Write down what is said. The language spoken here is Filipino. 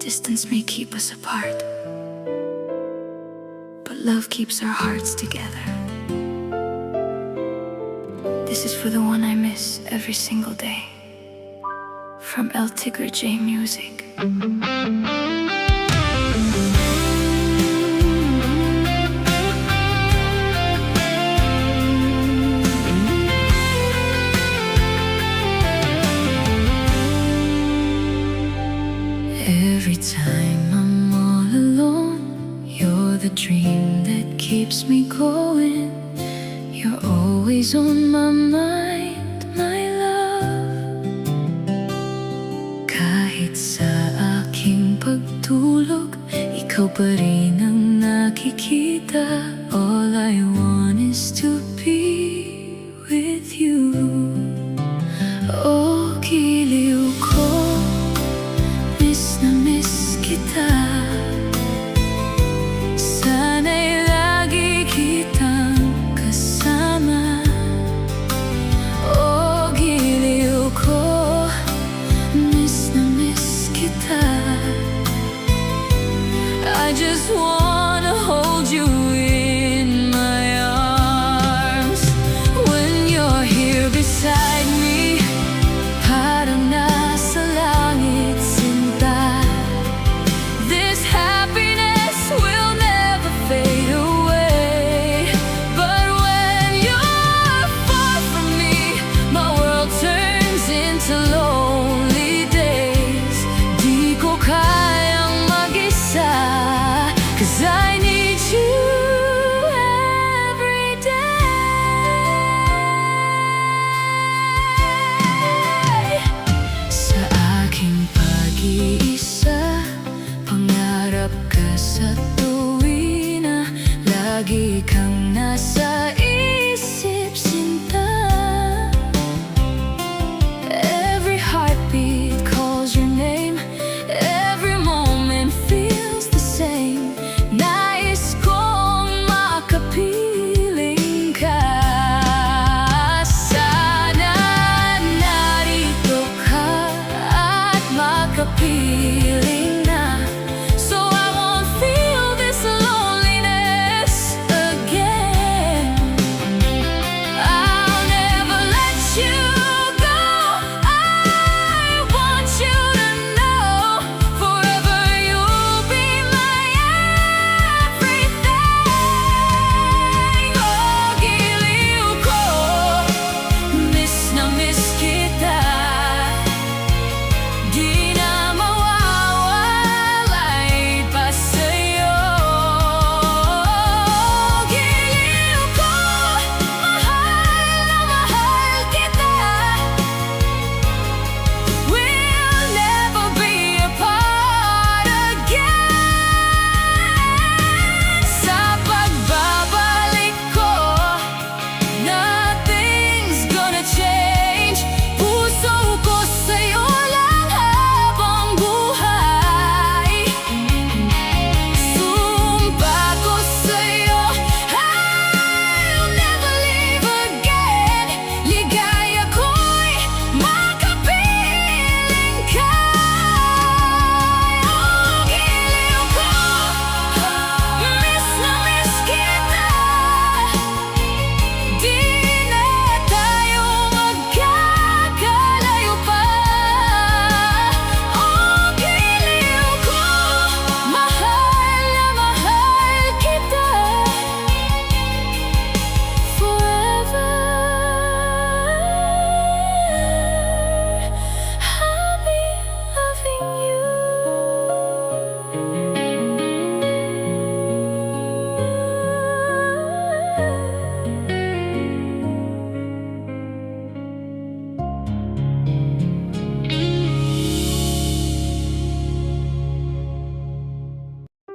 Distance may keep us apart, but love keeps our hearts together. This is for the one I miss every single day. From Tigre J Music. Every time I'm all alone, you're the dream that keeps me going. You're always on my mind, my love. Kahit sa aking pagtulog, ikaw pa rin ang nakikita. All I want is to be with you. Oh, giliw ko, miss na miss kita. Sana'y lagi kitang kasama. Oh, giliw ko, miss na miss kita. I just wanna hold you in my arms. When you're here beside me, parang nasa langit sinta. This happiness will never fade away. But when you're far from me, my world turns into lonely days. Di ko kayang mag-isa, 'cause I need you every day. Sa aking pag-iisa, pangarap ka sa tuwina. Lagi kang nasa isip, sinta. Every heartbeat calls your name. Every moment feels the same. Nais kong makapiling ka. Sana narito ka at makapiling